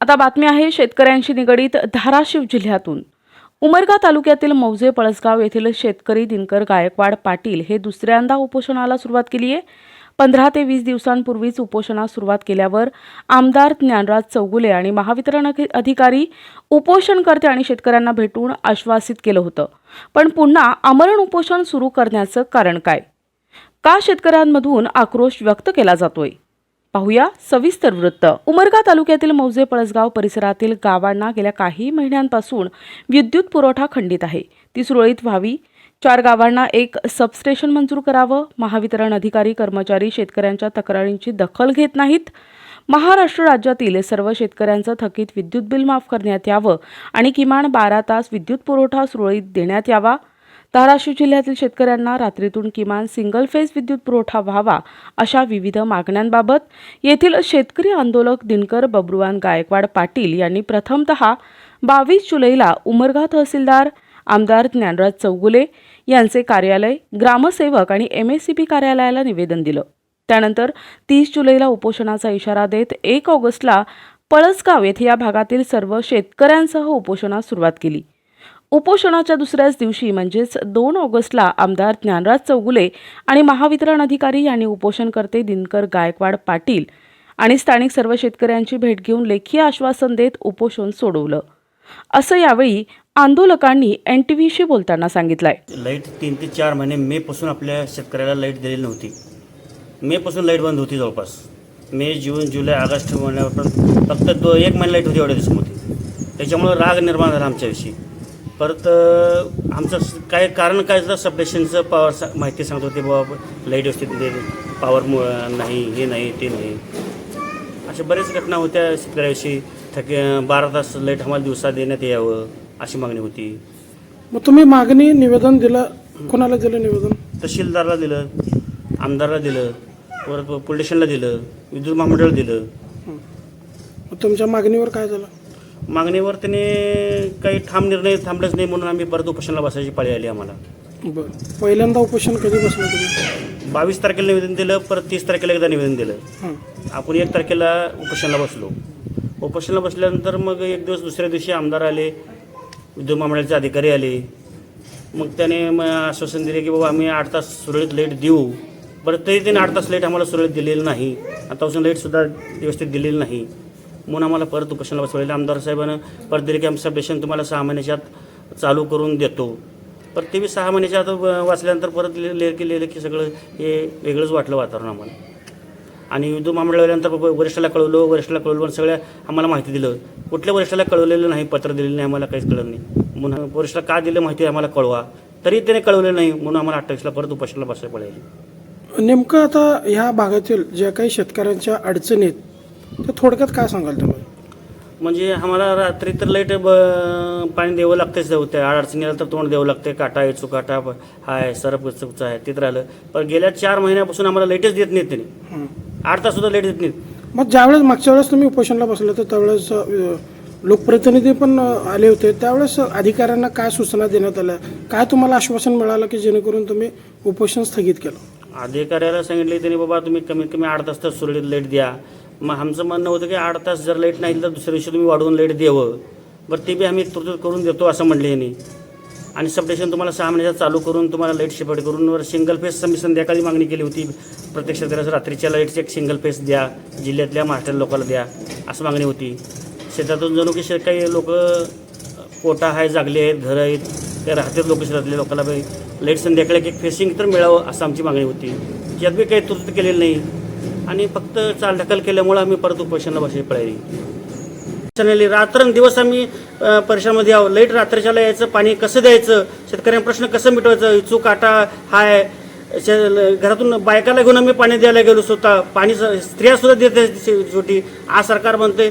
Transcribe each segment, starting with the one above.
आता बातमी आहे शेतकऱ्यांशी निगडीत धाराशिव जिल्ह्यातून। उमरगा तालुक्यातील मौजे पळसगाव येथील शेतकरी दिनकर गायकवाड पाटील हे दुसऱ्यांदा उपोषणाला सुरुवात केली आहे। 15 ते 20 दिवसांपूर्वीच उपोषणास सुरुवात केल्यावर आमदार ज्ञानराज चौगुले आणि महावितरण अधिकारी उपोषणकर्ते आणि शेतकऱ्यांना भेटून आश्वासित केलं होतं। पण पुन्हा आमरण उपोषण सुरू करण्याचं कारण काय? का शेतकऱ्यांमधून आक्रोश व्यक्त केला जातोय? पाहूया सविस्तर वृत्त। उमरगा तालुक्यातील मौजे पळसगाव परिसरातील गावांना गेल्या काही महिन्यांपासून विद्युत पुरवठा खंडित आहे। ती सुरळीत व्हावी, 4 गावांना एक सबस्टेशन मंजूर करावं। महावितरण अधिकारी कर्मचारी शेतकऱ्यांच्या तक्रारींची दखल घेत नाहीत। महाराष्ट्र राज्यातील सर्व शेतकऱ्यांचं थकीत विद्युत बिल माफ करण्यात यावं आणि किमान 12 तास विद्युत पुरवठा सुरळीत देण्यात यावा। धाराशिव जिल्ह्यातील शेतकऱ्यांना रात्रीतून किमान सिंगल फेज विद्युत पुरवठा व्हावा अशा विविध मागण्यांबाबत येथील शेतकरी आंदोलक दिनकर बबरुवान गायकवाड पाटील यांनी प्रथमतः 22 जुलैला उमरगा तहसीलदार आमदार ज्ञानराज चौगुले यांचे कार्यालय, ग्रामसेवक आणि MSCB कार्यालयाला निवेदन दिलं। त्यानंतर 30 जुलैला उपोषणाचा इशारा देत 1 ऑगस्टला पळसगाव येथे या भागातील सर्व शेतकऱ्यांसह उपोषणास सुरुवात केली। उपोषणाच्या दुसऱ्याच दिवशी म्हणजेच 2 ऑगस्टला आमदार ज्ञानराज चौगुले आणि महावितरण अधिकारी यांनी उपोषणकर्ते दिनकर गायकवाड पाटील आणि स्थानिक सर्व शेतकऱ्यांची भेट घेऊन लेखी आश्वासन देत उपोषण सोडवलं, असं यावेळी आंदोलकांनी NTVशी बोलताना सांगितलंय। लाईट 3 ते 4 महिने मे पासून आपल्या शेतकऱ्याला लाईट दिलेली नव्हती। मे पासून लाईट बंद होती जवळपास। मे, जून, जुलै, ऑगस्ट महिन्यापर्यंत फक्त 1 महिना लाईट होती एवढ्या दिवसामध्ये। त्याच्यामुळे राग निर्माण झाला आमच्याविषयी। परत आमचं काय कारण काय तर सबस्टेशनचं पॉवर माहिती सांगत होते बाबा लाईट व्यवस्थित पॉवर नाही, हे नाही, ते नाही, अशा बऱ्याच घटना होत्या शेतकऱ्याविषयी। 12 तास लाईट आम्हाला दिवसा देण्यात यावं अशी मागणी होती। मग तुम्ही मागणी निवेदन दिलं, कोणाला दिलं निवेदन? तहसीलदारला दिलं, आमदारला दिलं, परत पोलीस स्टेशनला दिलं, विद्युत महामंडळाला दिलं। मग तुमच्या मागणीवर काय झालं? मागणीवर त्याने काही ठाम निर्णय थांबलेच नाही, म्हणून आम्ही परत उपोषणाला बसायची पाळी आली आम्हाला। बरं, पहिल्यांदा उपोषण कधी बसलं तुम्ही? 22 तारखेला निवेदन दिलं, परत 30 तारखेला एकदा निवेदन दिलं। आपण 1 तारखेला उपोषणाला बसलो। उपोषणाला बसल्यानंतर मग एक दिवस दुसऱ्या दिवशी आमदार आले, विद्युत महामंडळाचे अधिकारी आले। मग त्याने आश्वासन दिले की बाबा आम्ही 8 तास सुरळीत लाईट देऊ। परत तरी त्याने 8 तास लाईट आम्हाला सुरळीत दिलेली नाही। आतापासून लाईटसुद्धा व्यवस्थित दिलेली नाही, म्हणून आम्हाला परत उपोषणाला बसवलेलं। आमदार साहेबांना परत दिले की आमचं सबस्टेशन तुम्हाला 6 महिन्याच्या आत चालू करून देतो। परत ते 6 महिन्याच्या आत वाचल्यानंतर परत लिहिलं की सगळं हे वेगळंच वाटलं वातावरण आम्हाला। आणि विद्युत महामंडळानंतर वरिष्ठाला कळवलं पण सगळ्या आम्हाला माहिती दिलं। कुठल्या वरिष्ठाला कळवलेलं नाही, पत्र दिलेलं नाही, आम्हाला काहीच कळलं नाही। म्हणून वरिष्ठाला का दिलं माहिती आम्हाला कळवा, तरी त्याने कळवलेलं नाही, म्हणून आम्हाला 28ला परत उपोषणाला बसायला पडेल। नेमकं आता ह्या भागातील ज्या काही शेतकऱ्यांच्या अडचणी आहेत ते थोडक्यात काय सांगाल तुम्ही? म्हणजे आम्हाला रात्री तर लाईट पाणी द्यावं लागतेच, त्या अडचणीला तर तोंड द्यावं लागते। काटा आहे, चुकाटा आहे, सरप चुकचं आहे, तिथं राहिलं। पण गेल्या 4 महिन्यापासून आम्हाला लाईटच देत नाहीत त्याने, 8 तास सुद्धा लाईट देत नाहीत। मग ज्यावेळेस मागच्या वेळेस तुम्ही उपोषणाला बसले तर त्यावेळेस लोकप्रतिनिधी पण आले होते, त्यावेळेस अधिकाऱ्यांना काय सूचना देण्यात आल्या, काय तुम्हाला आश्वासन मिळालं की जेणेकरून तुम्ही उपोषण स्थगित केलं? अधिकाऱ्याला सांगितले त्यांनी बाबा तुम्ही कमीत कमी 8 तास तर सुरळीत लाईट द्या। मग आमचं म्हणणं होतं की 8 तास जर लाईट नाही तर दुसऱ्या दिवशी तुम्ही वाढवून लाईट द्यावं। बरं ते बी आम्ही तरतूद करून देतो असं म्हणले यांनी। आणि सबस्टेशन तुम्हाला 6 महिन्याचा चालू करून तुम्हाला लाईट शिफ्ट करून वर सिंगल फेस मी संध्याकाळी मागणी केली होती। प्रत्येक शेतकऱ्याचं रात्रीच्या लाईटचे एक सिंगल फेस द्या, जिल्ह्यातल्या महाराष्ट्र लोकांना द्या असं मागणी होती। शेतातून जणू की काही लोक पोटा आहे, जागले आहेत, घरं आहेत, त्या राहतात लोक शेतातल्या लोकांना लाईट संध्याकाळी एक फेसिंग तर मिळावं असं आमची मागणी होती। यात बी काही तरतूद केलेली नाही आणि फक्त चालढकल केल्यामुळे आम्ही परत उपोषणाला बसायची पळाली। रात्रंदिवस आम्ही परिसरामध्ये यावं, लाईट रात्रीच्याला यायचं, पाणी कसं द्यायचं, शेतकऱ्यांना प्रश्न कसं मिटवायचं, चुकाटा हाय, घरातून बायकाला घेऊन आम्ही पाणी द्यायला गेलो, स्वतः पाणी स्त्रियासुद्धा देते शेवटी। आज सरकार म्हणते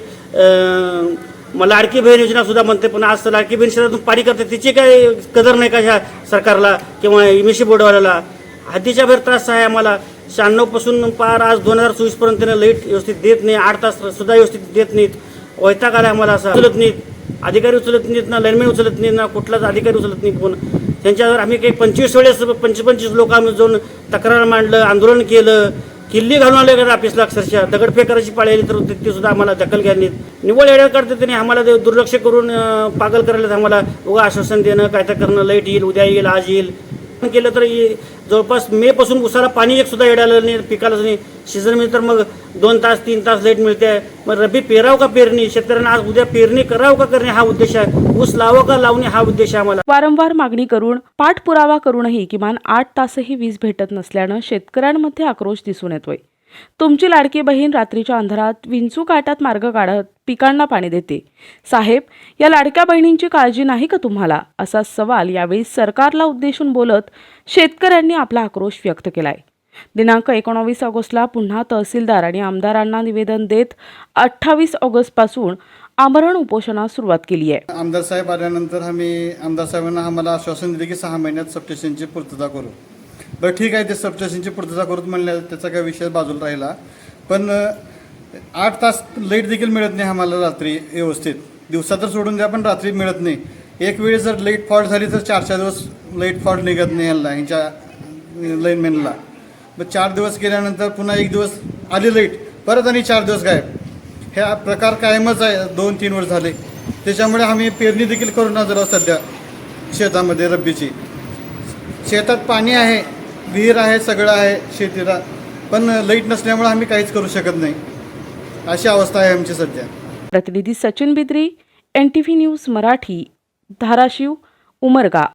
मला लाडकी बहीण योजना सुद्धा म्हणते, पण आज लाडकी बहीण शेतातून पाणी करते, तिची काय कदर नाही का ह्या सरकारला किंवा MSCB बोर्डवाल्याला? हद्दीच्या बाहेर त्रास आहे आम्हाला। 96 पासून पार आज 2024 पर्यंत लाईट व्यवस्थित देत नाही, 8 तास सुद्धा व्यवस्थित देत नाहीत। वैताग आला आम्हाला, असं उचलत नाहीत अधिकारी, उचलत नाहीत ना लाईनमॅन उचलत नाहीत, ना कुठलाच अधिकारी उचलत नाही फोन। त्यांच्यावर आम्ही काही 25 वेळेस 25 लोक आम्ही जाऊन तक्रार मांडलं, आंदोलन केलं, किल्ली घालून आले का ऑफिसला अक्षरशः दगडफेक करायची पाळी आली तर ती सुद्धा आम्हाला दखल घ्यायला निव्वळ येड्या करते त्यांनी आम्हाला ते दुर्लक्ष करून पागल करायला आम्हाला उगा आश्वासन देणं काय तर करणं, लाईट येईल, उद्या येईल, आज येईल केलं तर जवळपास मे पासून उसाला पाणी एक सुद्धा येडायला नाही, पिकालाच नाही. सीझनमध्ये तर मग 2 तास 3 तास लाईट मिळते. मग रब्बी पेरावं का पेरणी, शेतकऱ्यांना आज उद्या पेरणी करावं का करणे हा उद्देश आहे, ऊस लावावं का लावणे हा उद्देश आहे आम्हाला. वारंवार मागणी करून पाठपुरावा करूनही किमान 8 तासही वीज भेटत नसल्यानं शेतकऱ्यांमध्ये आक्रोश दिसून येतोय. तुमची लाडकी बहीण रात्रीच्या अंधारात विंचू काटात मार्ग काढत पिकांना पाणी देते. साहेब, या लाडक्या बहिणींची काळजी नाही का तुम्हाला, असा सवाल यावेळी सरकारला उद्देशून बोलत शेतकऱ्यांनी आपला आक्रोश व्यक्त केलाय. दिनांक 19 ऑगस्टला पुन्हा तहसीलदार आणि आमदारांना निवेदन देत 28 ऑगस्टपासून आमरण उपोषणास सुरुवात केली आहे. आमदार साहेब आल्यानंतर आमदार साहेबांना आम्हाला आश्वासन दिले की 6 महिन्यात सबस्टेशनची पूर्तता करू. बरं ठीक आहे, ते सबस्टेशनची पूर्तता करू म्हणल्या त्याचा काही विषय बाजूला राहिला. पण 8 तास लाईट देखील मिळत नाही आम्हाला रात्री व्यवस्थित. दिवसा तर सोडून द्या, पण रात्री मिळत नाही. एक वेळेस जर लाईट फॉल्ट झाली तर 4 दिवस लाईट फॉल्ट निघत नाही ह्यांच्या लाईनमॅनला. मग 4 दिवस गेल्यानंतर पुन्हा 1 दिवस आली लाईट, परत आणि 4 दिवस गायब. हे प्रकार कायमच आहे, 2-3 वर्ष झाले. त्याच्यामुळे आम्ही पेरणी देखील करू ना जरा सध्या शेतामध्ये रब्बीची. शेतात पाणी आहे, विहीर आहे, सगळं आहे शेतीला, पण लाईट नसल्यामुळे आम्ही काहीच करू शकत नाही. अशी अवस्था आहे आमची सध्या. प्रतिनिधी सचिन बिद्री, NTV न्यूज मराठी, धाराशिव, उमरगा.